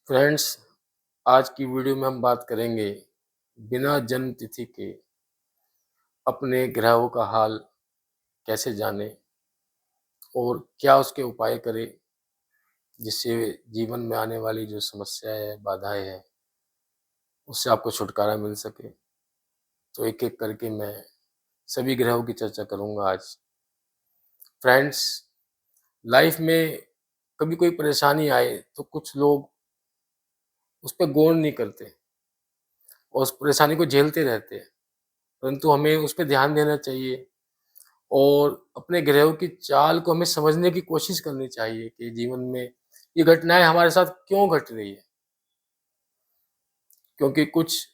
Friends, आज की video में हम बात करेंगे बिना जन्म तिथि के अपने ग्रहों का हाल कैसे जानें और क्या उसके उपाय करें जिससे जीवन में आने वाली जो समस्याएं है, बाधाएं हैं, उससे आपको छुटकारा मिल सके। तो एक-एक करके मैं सभी ग्रहों की चर्चा करूंगा आज। फ्रेंड्स, लाइफ में कभी कोई परेशानी आए तो कुछ लोग उस पर गौर नहीं करते और उस परेशानी को झेलते रहते हैं, परंतु हमें उस पे ध्यान देना चाहिए और अपने ग्रहों की चाल को हमें समझने की कोशिश करनी चाहिए कि जीवन में ये घटनाएँ हमारे साथ क्यों घट रही है। क्योंकि कुछ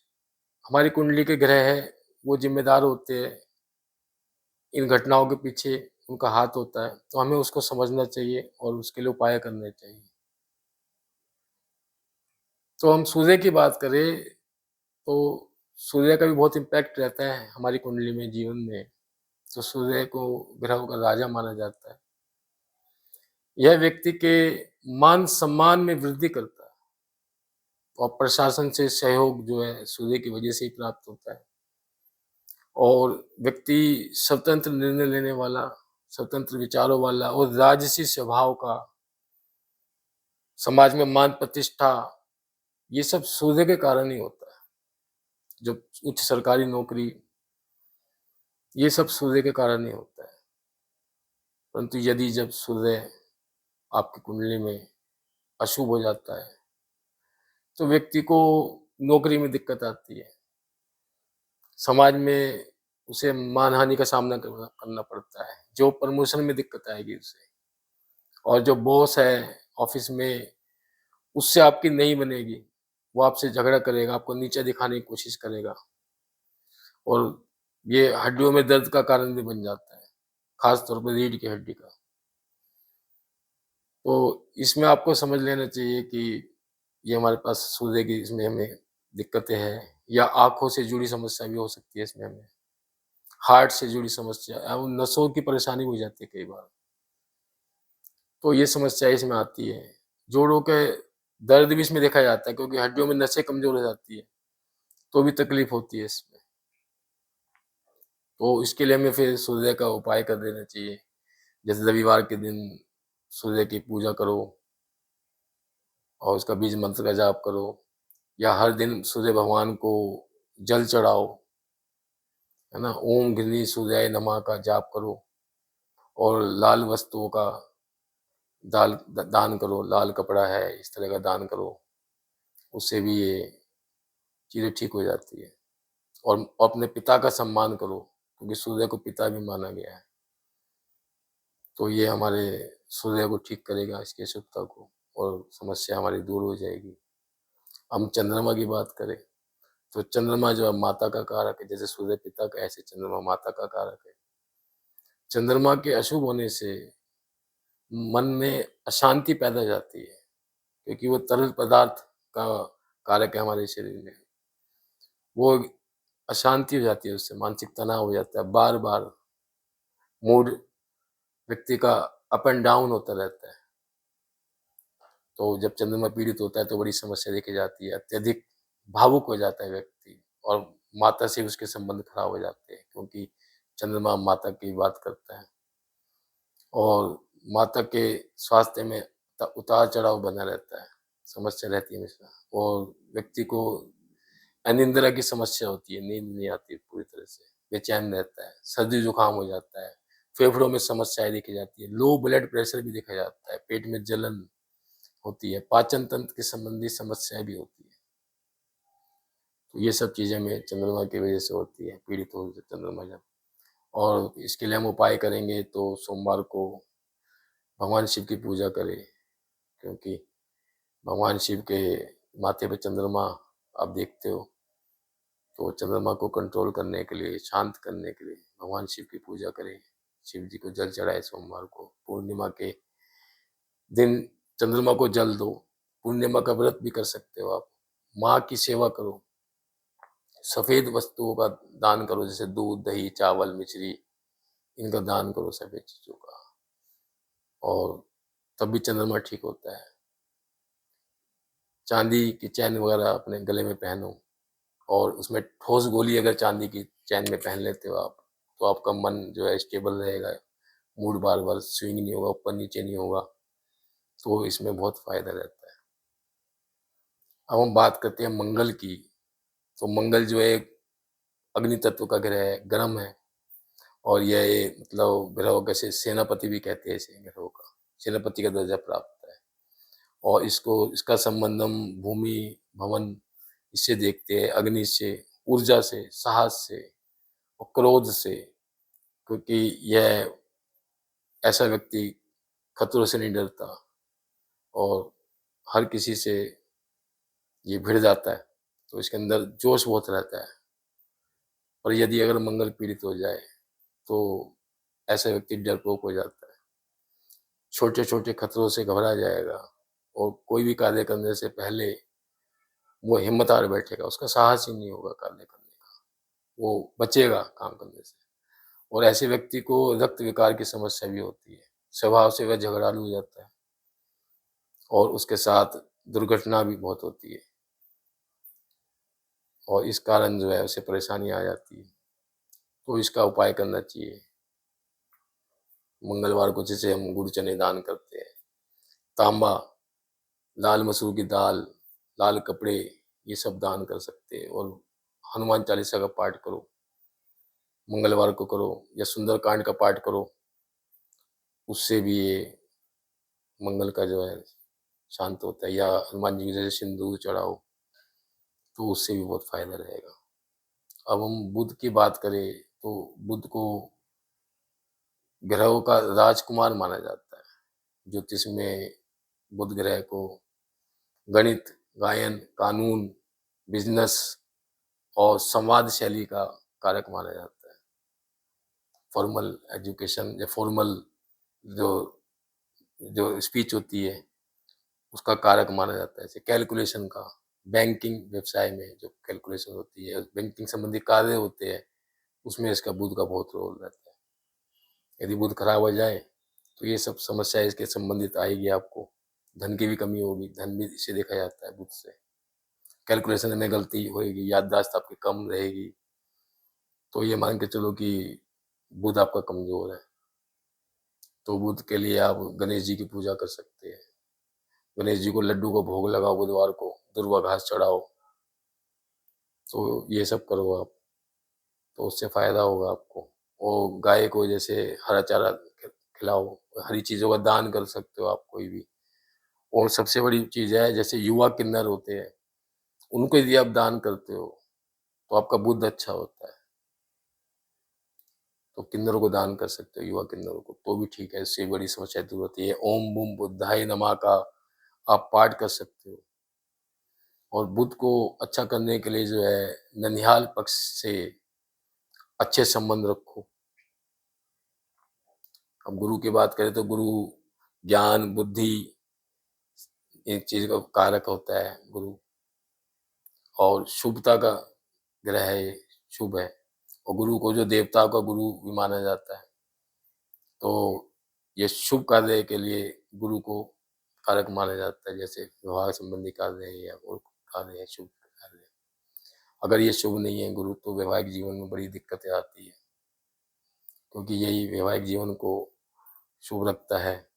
हमारी कुंडली के ग्रह हैं, वो ज़िम्मेदार होते हैं, इन घटनाओं के पीछे उनका हाथ होता है, तो हमें उसको समझना चाहिए और उसके लिए उपाय करने चाहिए। तो हम सूर्य की बात करें, तो सूर्य का भी बहुत इम्पैक्ट रहता है हमारी कुंडली में, जीवन में। तो सूर्य को ग्रहों का राजा माना जाता है। यह व्यक्ति के मान-सम्मान में वृद्धि करता है और प्रशासन से सहयोग जो है सूर्य की वजह से ही प्राप्त होता है और व्यक्ति स्वतंत्र निर्णय लेने वाला, स्वतंत्र विचारों वाला और राजसी स्वभाव का, समाज में मान-प्रतिष्ठा, ये सब सूर्य के कारण ही होता है। जो उच्च सरकारी नौकरी, ये सब सूर्य के कारण ही होता है। परंतु यदि जब सूर्य आपकी कुंडली में अशुभ हो जाता है, तो व्यक्ति को नौकरी में दिक्कत आती है। समाज में उसे मानहानि का सामना करना करना पड़ता है, जॉब प्रमोशन में दिक्कत आएगी उसे और जो बॉस है ऑफ़िस में, उससे आपकी नहीं बनेगी। वो आपसे झगड़ा करेगा, आपको नीचा दिखाने की कोशिश करेगा और ये हड्डियों में दर्द का कारण भी बन जाता है, ख़ास तौर पे रीढ़ की हड्डी का। तो इसमें आपको समझ लेना चाहिए कि ये हमारे पास सूर्य की इसमें हमें दिक्कतें हैं या आँखों से जुड़ी समस्या भी हो सकती है इसमें हमें। हार्ट से जुड़ी समस्या एवं नसों की परेशानी हो जाती है कई बार, तो ये समस्या इसमें आती है। जोड़ों के दर्द भी इसमें देखा जाता है क्योंकि हड्डियों में नसें कमज़ोर हो जाती है, तो भी तकलीफ़ होती है इसमें। तो इसके लिए हमें फिर सूर्य का उपाय कर देना चाहिए। जैसे रविवार के दिन सूर्य की पूजा करो और उसका बीज मंत्र का जाप करो या हर दिन सूर्य भगवान को जल चढ़ाओ, है ना? ओम गृणी सूर्याय नमः का जाप करो और लाल वस्तुओं का दान करो, लाल कपड़ा है, इस तरह का दान करो, उससे भी ये चीज़ें ठीक हो जाती है। और अपने पिता का सम्मान करो, क्योंकि सूर्य को पिता भी माना गया है। तो ये हमारे सूर्य को ठीक करेगा, इसकी अशुद्धता को और समस्या हमारी दूर हो जाएगी। हम चंद्रमा की बात करें, तो चंद्रमा जो है माता का कारक है, जैसे सूर्य पिता का, ऐसे चंद्रमा माता का कारक है। चंद्रमा के अशुभ होने से मन में अशांति पैदा हो जाती है, क्योंकि वो तरल पदार्थ का कारक है हमारे शरीर में। वो अशांति हो जाती है उससे, मानसिक तनाव हो जाता है, बार-बार मूड व्यक्ति का अप एंड डाउन होता रहता है। तो जब चंद्रमा पीड़ित होता है तो बड़ी समस्या देखी जाती है, अत्यधिक भावुक हो जाता है व्यक्ति और माता से उसके संबंध खराब हो जाते हैं, क्योंकि चंद्रमा माता की बात करता है और माता के स्वास्थ्य में उतार-चढ़ाव बना रहता है, समस्या रहती है हमेशा और व्यक्ति को अनिद्रा की समस्या होती है, नींद नहीं आती पूरी तरह से, बेचैन रहता है, सर्दी-जुकाम हो जाता है, फेफड़ों में समस्याएँ देखी जाती है, लो ब्लड प्रेशर भी देखा जाता है, पेट में जलन होती है, पाचन तंत्र के संबंधी समस्याएँ भी होती है। तो ये सब चीज़ें हमें चंद्रमा की वजह से होती है, पीड़ित हो चंद्रमा जब। और इसके लिए हम उपाय करेंगे तो सोमवार को भगवान शिव की पूजा करें, क्योंकि भगवान शिव के माथे पे चंद्रमा आप देखते हो, तो चंद्रमा को कंट्रोल करने के लिए, शांत करने के लिए भगवान शिव की पूजा करें। शिव जी को जल चढ़ाएँ सोमवार को, पूर्णिमा के दिन चंद्रमा को जल दो, पूर्णिमा का व्रत भी कर सकते हो आप। माँ की सेवा करो, सफ़ेद वस्तुओं का दान करो, जैसे दूध, दही, चावल, मिश्री, इनका दान करो सफ़ेद चीज़ों का और तब भी चंद्रमा ठीक होता है। चांदी की चैन वगैरह अपने गले में पहनो, और उसमें ठोस गोली अगर चांदी की चैन में पहन लेते हो आप, तो आपका मन जो है स्टेबल रहेगा, मूड बार-बार स्विंग नहीं होगा, ऊपर-नीचे नहीं होगा, तो इसमें बहुत फ़ायदा रहता है। अब हम बात करते हैं मंगल की, तो मंगल जो है अग्नि तत्व का ग्रह है, गर्म है, और यह मतलब ग्रहों का से सेनापति भी कहते हैं इसे, ग्रहों का सेनापति का दर्जा प्राप्त है। और इसका संबंध हम भूमि, भवन इससे देखते हैं, अग्नि से, ऊर्जा से, साहस से और क्रोध से, क्योंकि यह ऐसा व्यक्ति खतरों से नहीं डरता और हर किसी से ये भिड़ जाता है, तो इसके अंदर जोश बहुत रहता है। और यदि अगर मंगल पीड़ित हो जाए, तो ऐसा व्यक्ति डरपोक हो जाता है, छोटे-छोटे खतरों से घबरा जाएगा और कोई भी कार्य करने से पहले वो हिम्मत हार बैठेगा, उसका साहस ही नहीं होगा कार्य करने का, वो बचेगा काम करने से। और ऐसे व्यक्ति को रक्त विकार की समस्या भी होती है, स्वभाव से वह झगड़ालू हो जाता है और उसके साथ दुर्घटना भी बहुत होती है, और इस कारण जो है उसे परेशानी आ जाती है। तो इसका उपाय करना चाहिए। मंगलवार को जैसे हम गुड़ चने दान करते हैं, तांबा, लाल मसूर की दाल, लाल कपड़े, ये सब दान कर सकते हैं। और हनुमान चालीसा का पाठ करो, मंगलवार को करो, या सुंदरकांड का पाठ करो, उससे भी ये मंगल का जो है शांत होता है। या हनुमान जी की जैसे सिंदूर चढ़ाओ, तो उससे भी बहुत फायदा रहेगा। अब हम बुध की बात करें, तो बुध को ग्रहों का राजकुमार माना जाता है। ज्योतिष में बुध ग्रह को गणित, गायन, कानून, बिजनेस और संवाद शैली का कारक माना जाता है। फॉर्मल एजुकेशन या फॉर्मल जो जो स्पीच होती है, उसका कारक माना जाता है। जैसे कैलकुलेशन का, बैंकिंग व्यवसाय में जो कैलकुलेशन होती है, बैंकिंग संबंधी कार्य होते हैं, उसमें इसका बुध का बहुत रोल रहता है। यदि बुध खराब हो जाए, तो ये सब समस्या इसके संबंधित आएगी आपको। धन की भी कमी होगी, धन भी इसे देखा जाता है बुध से। कैलकुलेशन में गलती होएगी, याददाश्त आपकी कम रहेगी, तो ये मान के चलो कि बुध आपका कमजोर है। तो बुध के लिए आप गणेश जी की पूजा कर सकते हैं। गणेश जी को लड्डू को भोग लगाओ बुधवार को, दुर्वा घास चढ़ाओ, तो ये सब करो आप, तो उससे फायदा होगा आपको। और गाय को जैसे हरा चारा खिलाओ, हरी चीजों का दान कर सकते हो आप कोई भी। और सबसे बड़ी चीज है, जैसे युवा किन्नर होते हैं, उनको यदि आप दान करते हो, तो आपका बुद्ध अच्छा होता है। तो किन्नरों को दान कर सकते हो, युवा किन्नरों को, तो भी ठीक है, इससे बड़ी समस्या दूर होती है। ओम बूम बुद्धाय नमः का आप पाठ कर सकते हो। और बुध को अच्छा करने के लिए जो है, ननिहाल पक्ष से अच्छे संबंध रखो। अब गुरु की बात करें, तो गुरु ज्ञान, बुद्धि, एक चीज का कारक होता है गुरु, और शुभता का ग्रह है ये, शुभ है। और गुरु को जो देवताओं का गुरु भी माना जाता है, तो ये शुभ कार्य के लिए गुरु को कारक माना जाता है। जैसे विवाह संबंधी कार्य है या और कार्य है, शुभ कार्य। अगर ये शुभ नहीं है गुरु, तो वैवाहिक जीवन में बड़ी दिक्कतें आती है, क्योंकि यही वैवाहिक जीवन को शुभ रखता है।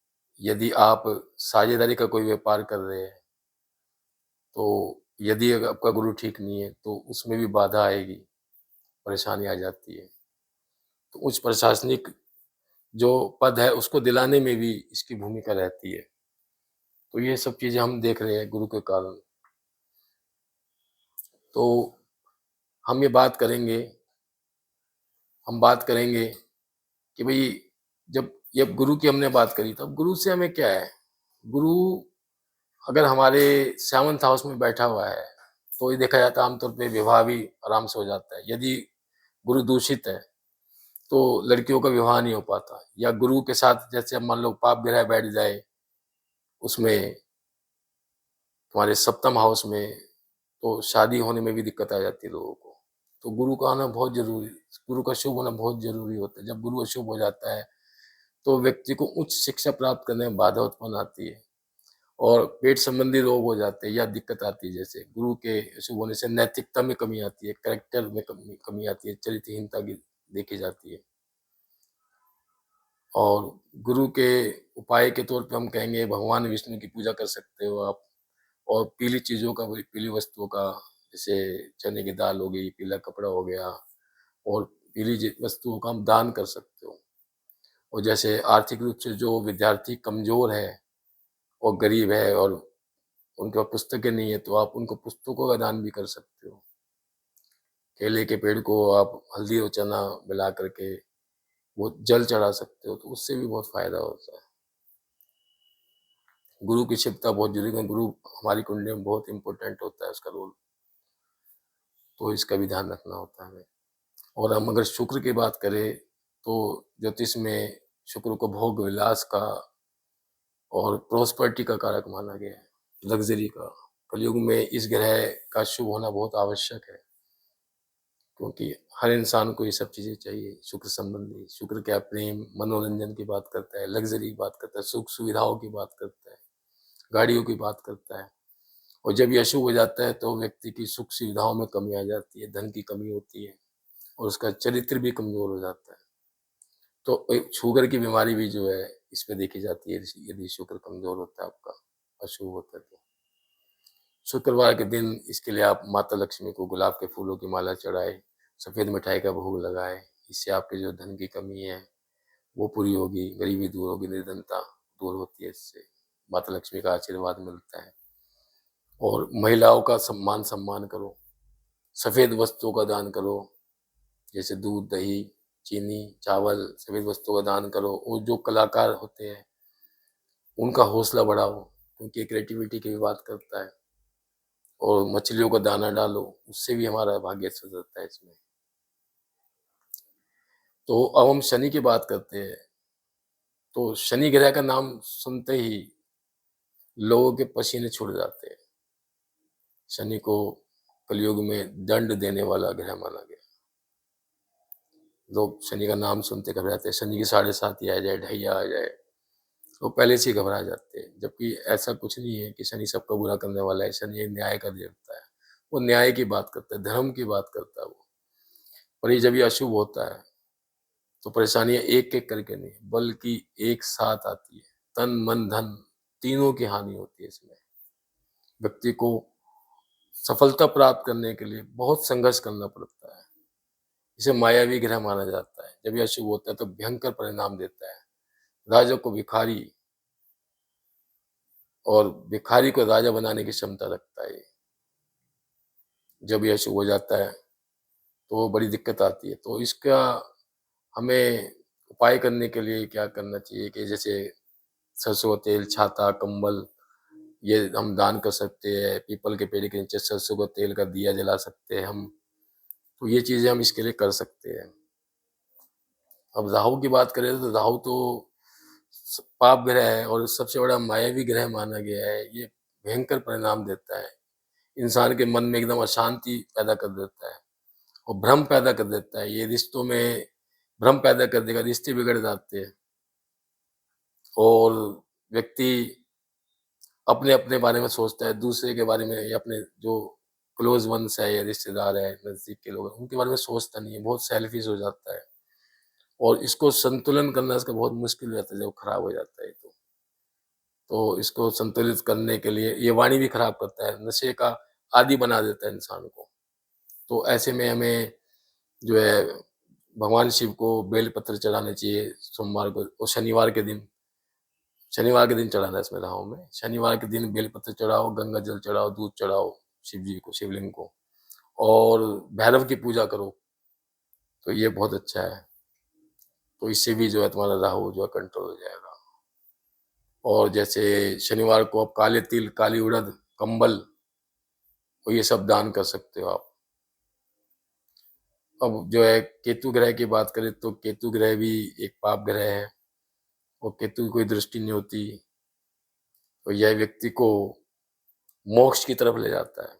यदि आप साझेदारी का कोई व्यापार कर रहे हैं, तो यदि अगर आपका गुरु ठीक नहीं है, तो उसमें भी बाधा आएगी, परेशानी आ जाती है। तो उच्च प्रशासनिक जो पद है, उसको दिलाने में भी इसकी भूमिका रहती है। तो ये सब चीजें हम देख रहे हैं गुरु के कारण। तो हम ये बात करेंगे, हम बात करेंगे कि भाई, जब गुरु की हमने बात करी, तो अब गुरु से हमें क्या है? गुरु अगर हमारे 7th हाउस में बैठा हुआ है, तो ये देखा जाता है आमतौर पे विवाह भी आराम से हो जाता है। यदि गुरु दूषित है, तो लड़कियों का विवाह नहीं हो पाता। या गुरु के साथ जैसे अब मान लो पाप ग्रह बैठ जाए, उसमें तुम्हारे 7th हाउस में, तो शादी होने में भी दिक्कत आ जाती है लोगों को। तो गुरु का आना बहुत जरूरी, गुरु का शुभ होना बहुत जरूरी होता है। जब गुरु अशुभ हो जाता है, तो व्यक्ति को उच्च शिक्षा प्राप्त करने में बाधा उत्पन्न आती है, और पेट संबंधी रोग हो जाते हैं या दिक्कत आती है, जैसे गुरु के अशुभ होने से नैतिकता में कमी आती है, कैरेक्टर में कमी कमी आती है, चरित्रहीनता की देखी जाती है। और गुरु के उपाय के तौर पे हम कहेंगे भगवान विष्णु की पूजा कर सकते हो आप, और पीली चीज़ों का, पीली वस्तुओं का, जैसे चने की दाल हो गई, पीला कपड़ा हो गया, और पीली वस्तुओं का हम दान कर सकते हो। और जैसे आर्थिक रूप से जो विद्यार्थी कमज़ोर है और गरीब है और उनके पास पुस्तकें नहीं है, तो आप उनको पुस्तकों का दान भी कर सकते हो। केले के पेड़ को आप हल्दी और चना मिला करके वो जल चढ़ा सकते हो, तो उससे भी बहुत फ़ायदा होता है। गुरु की शिक्षता बहुत ज़रूरी है, गुरु हमारी कुंडली में बहुत इम्पोर्टेंट होता है उसका रोल, तो इसका भी ध्यान रखना होता है हमें। और हम अगर शुक्र की बात करें, तो ज्योतिष में शुक्र को भोग विलास का और प्रॉस्पेरिटी का कारक माना गया है, लग्ज़री का। कलयुग में इस ग्रह का शुभ होना बहुत आवश्यक है, क्योंकि हर इंसान को ये सब चीज़ें चाहिए, शुक्र संबंधी। शुक्र क्या, प्रेम, मनोरंजन की बात करता है, लग्ज़री की बात करता है, सुख-सुविधाओं की बात करता है, गाड़ियों की बात करता है। और जब ये अशुभ हो जाता है, तो व्यक्ति की सुख-सुविधाओं में कमी आ जाती है, धन की कमी होती है और उसका चरित्र भी कमज़ोर हो जाता है। तो शुगर की बीमारी भी जो है, इस पे देखी जाती है, यदि शुक्र कमज़ोर होता है आपका, अशुभ होता है तो। शुक्रवार के दिन इसके लिए आप माता लक्ष्मी को गुलाब के फूलों की माला चढ़ाएँ, सफ़ेद मिठाई का भोग लगाएँ। इससे आपके जो धन की कमी है, वो पूरी होगी, गरीबी दूर होगी, निर्धनता दूर होती है इससे। माता लक्ष्मी का आशीर्वाद मिलता है। और महिलाओं का सम्मान करो, सफ़ेद वस्त्रों का दान करो, जैसे दूध, दही, चीनी, चावल, सफ़ेद वस्तुओं का दान करो। और जो कलाकार होते हैं, उनका हौसला बढ़ाओ, क्योंकि ये क्रिएटिविटी की भी बात करता है। और मछलियों का दाना डालो, उससे भी हमारा भाग्य सुधरता है इसमें। तो अब हम शनि की बात करते हैं, तो शनि ग्रह का नाम सुनते ही लोगों के पसीने छूट जाते हैं। शनि को कलयुग में दंड देने वाला ग्रह माना गया। लोग शनि का नाम सुनते घबराते हैं, शनि की साढ़े साती आ जाए, ढैया आ जाए, वो पहले से ही घबरा जाते हैं। जबकि ऐसा कुछ नहीं है कि शनि सबका बुरा करने वाला है, शनि एक न्याय का देवता है। वो न्याय की बात करता है, धर्म की बात करता है वो। और ये जब ये अशुभ होता है, तो परेशानियाँ एक-एक करके नहीं, बल्कि एक साथ आती है। तन, मन, धन तीनों की हानि होती है इसमें। व्यक्ति को सफलता प्राप्त करने के लिए बहुत संघर्ष करना पड़ता है। इसे मायावी ग्रह माना जाता है। जब यह अशुभ होता है, तो भयंकर परिणाम देता है। राजा को भिखारी और भिखारी को राजा बनाने की क्षमता रखता है ये। जब यह शुरू हो जाता है, तो बड़ी दिक्कत आती है। तो इसका हमें उपाय करने के लिए क्या करना चाहिए कि जैसे सरसों का तेल, छाता, कंबल, ये हम दान कर सकते हैं। पीपल के पेड़ के नीचे सरसों का तेल का दिया जला सकते हैं हम। तो ये चीज़ें हम इसके लिए कर सकते हैं। अब राहु की बात करें, तो राहु तो पाप ग्रह है और सबसे बड़ा मायावी ग्रह माना गया है। ये भयंकर परिणाम देता है। इंसान के मन में एकदम अशांति पैदा कर देता है और भ्रम पैदा कर देता है। ये रिश्तों में भ्रम पैदा कर देगा, रिश्ते बिगड़ जाते हैं और व्यक्ति अपने-अपने बारे में सोचता है, दूसरे के बारे में या अपने जो क्लोज़ वन्स है या रिश्तेदार है, नज़दीक के लोग हैं, उनके बारे में सोचता नहीं है, बहुत सेल्फिश हो जाता है और इसको संतुलन करना इसका बहुत मुश्किल हो जाता है जब खराब हो जाता है तो। तो इसको संतुलित करने के लिए ये वाणी भी खराब करता है, नशे का आदी बना देता है इंसान को। तो ऐसे में हमें जो है भगवान शिव को बेलपत्र चढ़ाने चाहिए सोमवार को और शनिवार के दिन चढ़ाना है इसमें राहु में। शनिवार के दिन बेलपत्र चढ़ाओ, गंगा जल चढ़ाओ, दूध चढ़ाओ शिव जी को, शिवलिंग को और भैरव की पूजा करो, तो ये बहुत अच्छा है। तो इससे भी जो है तुम्हारा राहु जो है कंट्रोल हो जाएगा। और जैसे शनिवार को आप काले तिल, काली उड़द, कंबल और ये सब दान कर सकते हो आप। अब जो है केतु ग्रह की बात करें, तो केतु ग्रह भी एक पाप ग्रह है और केतु की कोई दृष्टि नहीं होती, तो यह व्यक्ति को मोक्ष की तरफ ले जाता है।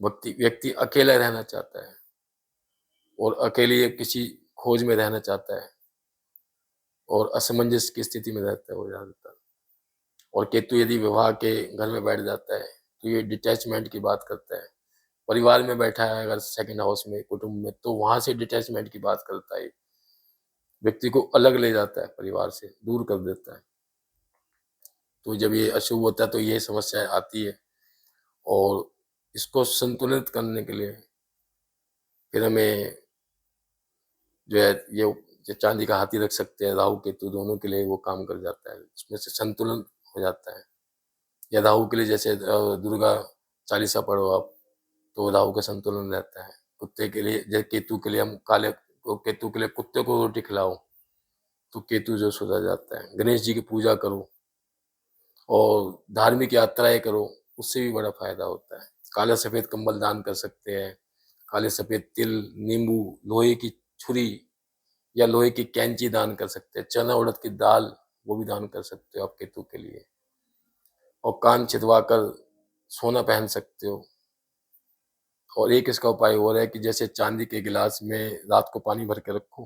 व्यक्ति व्यक्ति अकेला रहना चाहता है और अकेले किसी खोज में रहना चाहता है और असमंजस की स्थिति में रहता है वो ज़्यादातर। और केतु यदि विवाह के घर में बैठ जाता है तो ये डिटैचमेंट की बात करता है। परिवार में बैठा है अगर सेकंड हाउस में, कुटुंब में, तो वहाँ से डिटैचमेंट की बात करता है। व्यक्ति को अलग ले जाता है, परिवार से दूर कर देता है। तो जब ये अशुभ होता है तो ये समस्याएँ आती है और इसको संतुलित करने के लिए फिर हमें जो है ये चांदी का हाथी रख सकते हैं, राहु केतु दोनों के लिए वो काम कर जाता है। उसमें से संतुलन हो जाता है। या राहु के लिए जैसे दुर्गा चालीसा पढ़ो आप, तो राहु का संतुलन रहता है। कुत्ते के लिए जैसे केतु के लिए हम केतु के लिए कुत्ते को रोटी खिलाओ, तो केतु जो सुधर जाता है। गणेश जी की पूजा करो और धार्मिक यात्राएँ करो, उससे भी बड़ा फ़ायदा होता है। काला सफ़ेद कंबल दान कर सकते हैं, काले सफ़ेद तिल, नींबू, लोहे की छुरी या लोहे की कैंची दान कर सकते हैं। चना उड़द की दाल, वो भी दान कर सकते हो आप केतु के लिए। और कान छिदवाकर सोना पहन सकते हो। और एक इसका उपाय और है कि जैसे चांदी के गिलास में रात को पानी भर के रखो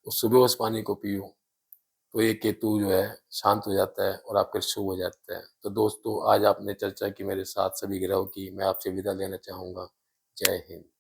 और सुबह उस पानी को पियो, तो ये केतु जो है शांत हो जाता है और आपका शुभ हो जाता है। तो दोस्तों, आज आपने चर्चा की मेरे साथ सभी ग्रहों की, मैं आपसे विदा लेना चाहूँगा। जय हिंद।